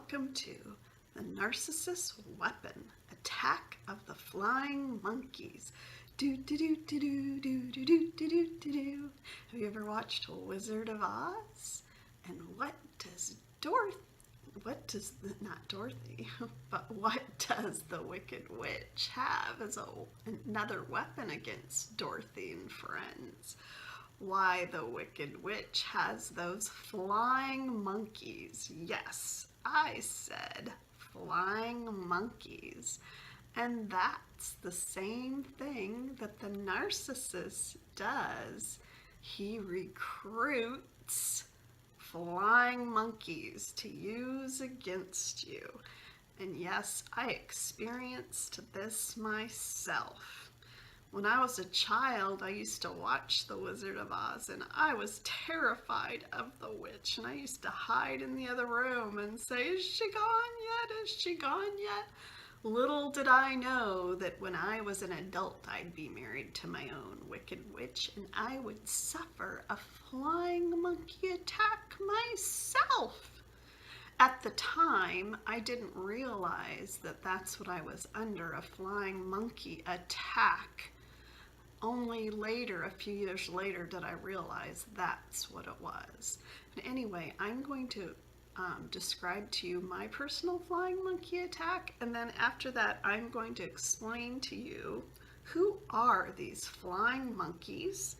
welcome to the Narcissist Weapon, Attack of the Flying Monkeys. Do do do do do do do do do do do do. Have you ever watched Wizard of Oz? And what does not Dorothy, but what does the Wicked Witch have as another weapon against Dorothy and friends? Why, the Wicked Witch has those flying monkeys. Yes, I said flying monkeys. And that's the same thing that the narcissist does. He recruits flying monkeys to use against you. And yes, I experienced this myself. When I was a child, I used to watch The Wizard of Oz, and I was terrified of the witch. And I used to hide in the other room and say, "Is she gone yet? Is she gone yet?" Little did I know that when I was an adult, I'd be married to my own wicked witch, and I would suffer a flying monkey attack myself. At the time, I didn't realize that that's what I was under, a flying monkey attack. Only later, a few years later, did I realize that's what it was. But anyway, I'm going to describe to you my personal flying monkey attack, and then after that, I'm going to explain to you who are these flying monkeys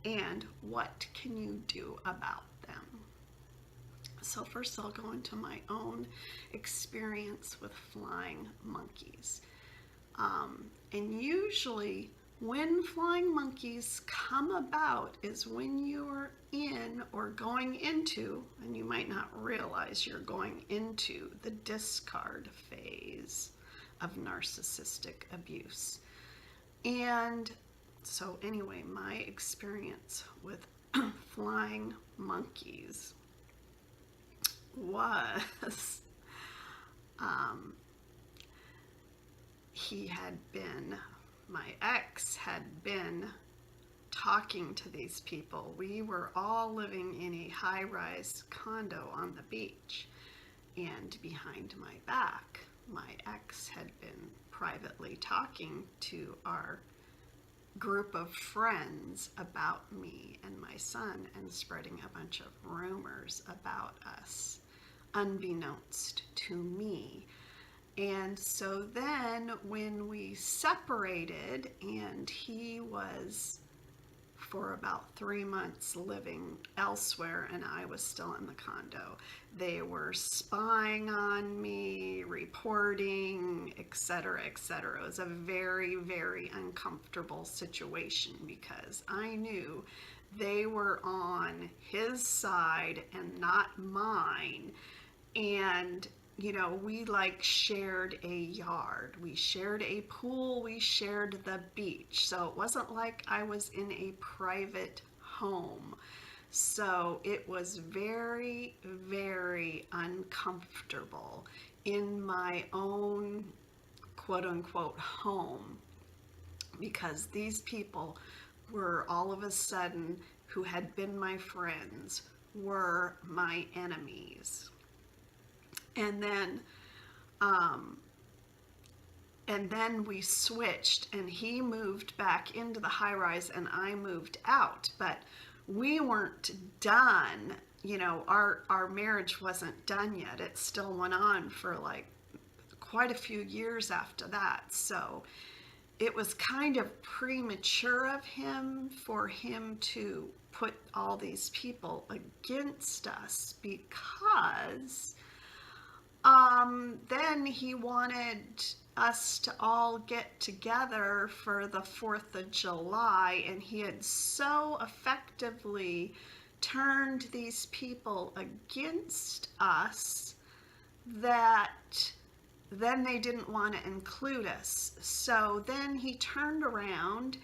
and what can you do about them. So first I'll go into my own experience with flying monkeys. And usually when flying monkeys come about is when you're in or going into, and you might not realize you're going into, the discard phase of narcissistic abuse. And so anyway, my experience with flying monkeys was my ex had been talking to these people. We were all living in a high-rise condo on the beach, and behind my back, my ex had been privately talking to our group of friends about me and my son and spreading a bunch of rumors about us, unbeknownst to me. And so then when we separated and he was for about 3 months living elsewhere and I was still in the condo, they were spying on me, reporting, etc., etc. It was a very, very uncomfortable situation because I knew they were on his side and not mine. And you know, we like shared a yard, we shared a pool, we shared the beach. So it wasn't like I was in a private home. So it was very, very uncomfortable in my own quote unquote home, because these people were all of a sudden, who had been my friends, were my enemies. And then we switched, and he moved back into the high rise and I moved out, but we weren't done. You know, our marriage wasn't done yet. It still went on for like quite a few years after that. So it was kind of premature of him for him to put all these people against us, because then he wanted us to all get together for the 4th of July, and he had so effectively turned these people against us that then they didn't want to include us. So then he turned around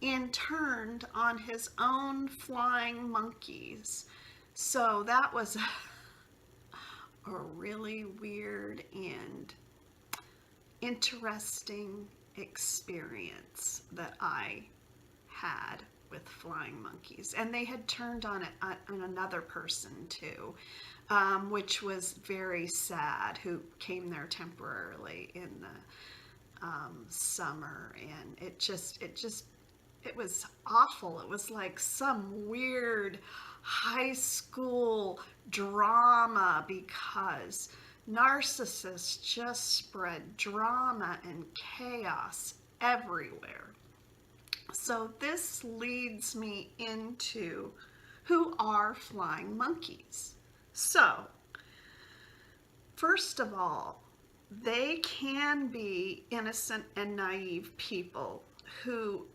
and turned on his own flying monkeys. So that was a really weird and interesting experience that I had with flying monkeys, and they had turned on it on another person too, which was very sad, who came there temporarily in the summer, and it was awful. It was like some weird high school drama, because narcissists just spread drama and chaos everywhere. So this leads me into who are flying monkeys. So, first of all, they can be innocent and naive people who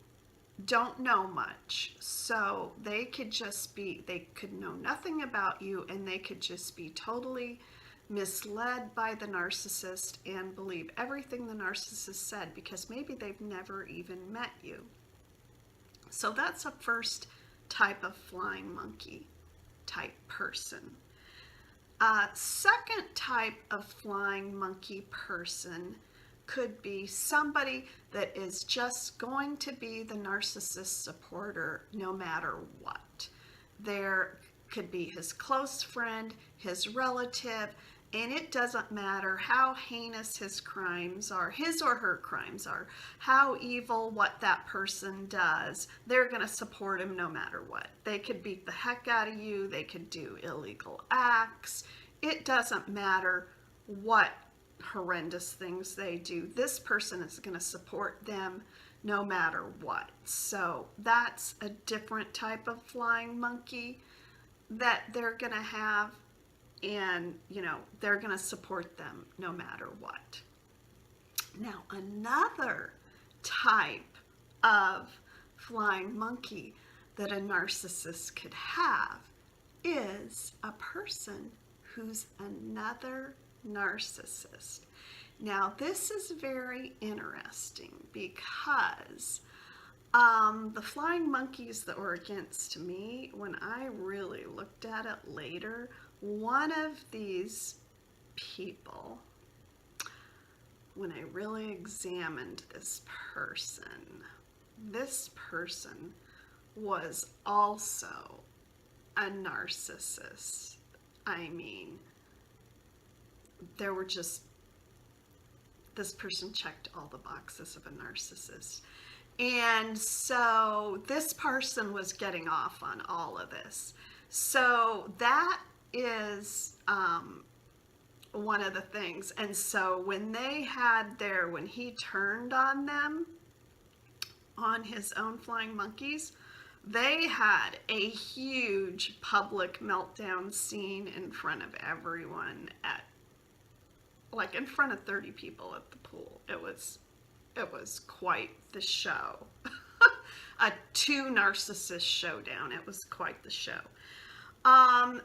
don't know much. So they could know nothing about you, and they could just be totally misled by the narcissist and believe everything the narcissist said, because maybe they've never even met you. So that's a first type of flying monkey type person. Second type of flying monkey person could be somebody that is just going to be the narcissist supporter no matter what. There could be his close friend, his relative, and it doesn't matter how heinous his crimes are, his or her crimes are, how evil what that person does, they're going to support him no matter what. They could beat the heck out of you, they could do illegal acts. It doesn't matter what horrendous things they do. This person is going to support them no matter what. So that's a different type of flying monkey that they're going to have, and they're going to support them no matter what. Now, another type of flying monkey that a narcissist could have is a person who's another narcissist. Now, this is very interesting, because the flying monkeys that were against me, when I really looked at it later, one of these people, when I really examined this person was also a narcissist. I mean, this person checked all the boxes of a narcissist. And so this person was getting off on all of this. So that is one of the things. And so when he turned on them, on his own flying monkeys, they had a huge public meltdown scene in front of everyone, in front of 30 people at the pool. It was quite the show. A two narcissist showdown. It was quite the show.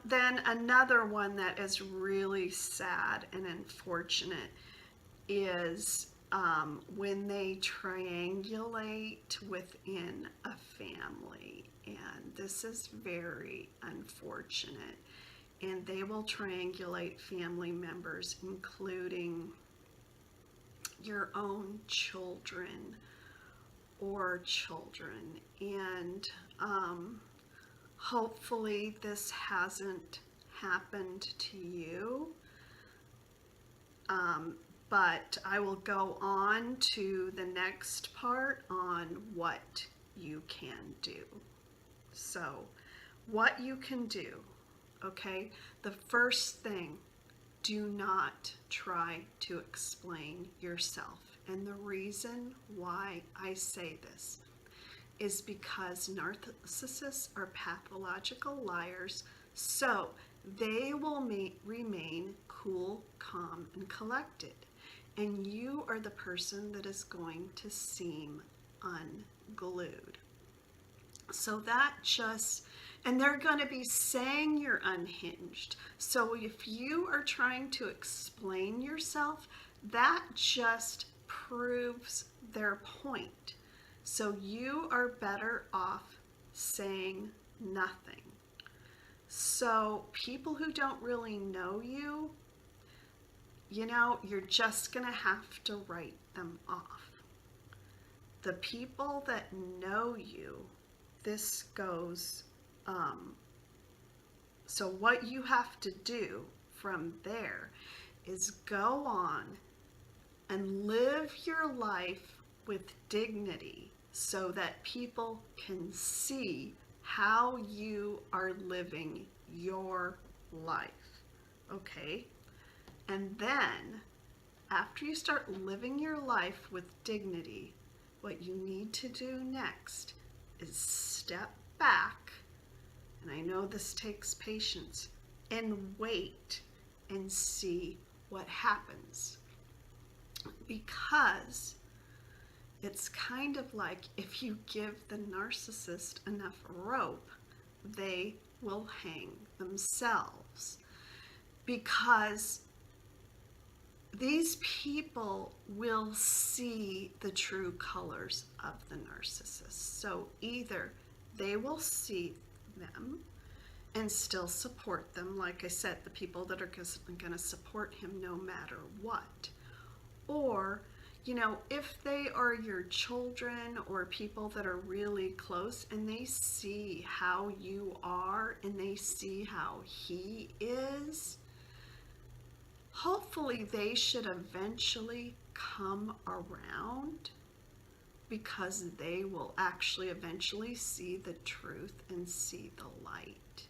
Then another one that is really sad and unfortunate is when they triangulate within a family. And this is very unfortunate. And they will triangulate family members, including your own children or children. And hopefully this hasn't happened to you. But I will go on to the next part on what you can do. So, what you can do, okay? The first thing, do not try to explain yourself. And the reason why I say this is because narcissists are pathological liars, so they will remain cool, calm, and collected. And you are the person that is going to seem unglued. So and they're going to be saying you're unhinged. So if you are trying to explain yourself, that just proves their point. So you are better off saying nothing. So people who don't really know you, you're just going to have to write them off. The people that know you, this goes, so what you have to do from there is go on and live your life with dignity so that people can see how you are living your life. Okay? And then, after you start living your life with dignity, what you need to do next is step back, and I know this takes patience, and wait and see what happens. Because it's kind of like if you give the narcissist enough rope, they will hang themselves. Because these people will see the true colors of the narcissist. So either they will see them and still support them, like I said, the people that are going to support him no matter what. Or, you know, if they are your children or people that are really close and they see how you are and they see how he is, hopefully they should eventually come around, because they will actually eventually see the truth and see the light.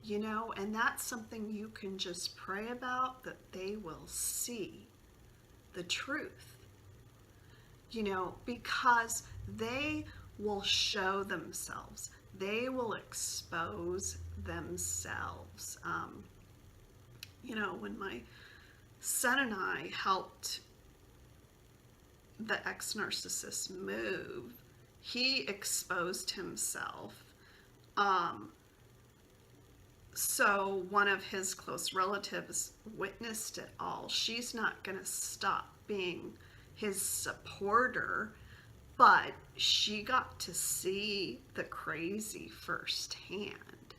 You know, and that's something you can just pray about, that they will see the truth. You know, because they will show themselves. They will expose themselves. You know, when my son and I helped the ex-narcissist move, he exposed himself. So one of his close relatives witnessed it all. She's not going to stop being his supporter, but she got to see the crazy firsthand.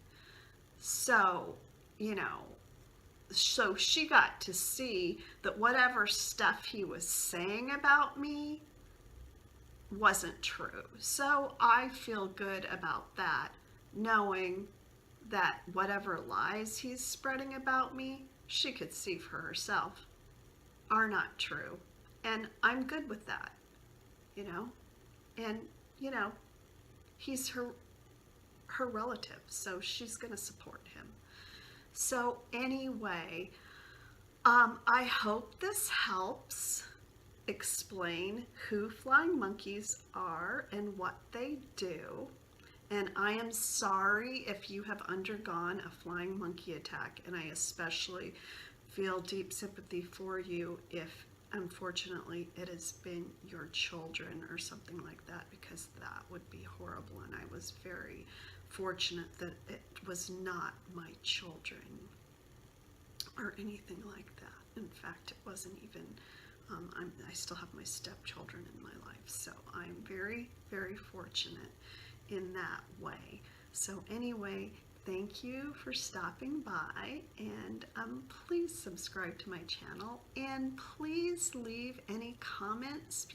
So, you know, so she got to see that whatever stuff he was saying about me wasn't true. So I feel good about that, knowing that whatever lies he's spreading about me, she could see for herself, are not true. And I'm good with that, you know? And, you know, he's her relative, so she's going to support him. So anyway, I hope this helps explain who flying monkeys are and what they do. And I am sorry if you have undergone a flying monkey attack, and I especially feel deep sympathy for you if, unfortunately, it has been your children or something like that, because that would be horrible, and I was very fortunate that it was not my children or anything like that. In fact, it wasn't even, I still have my stepchildren in my life, so I'm very, very fortunate in that way. So anyway, thank you for stopping by, and please subscribe to my channel, and please leave any comments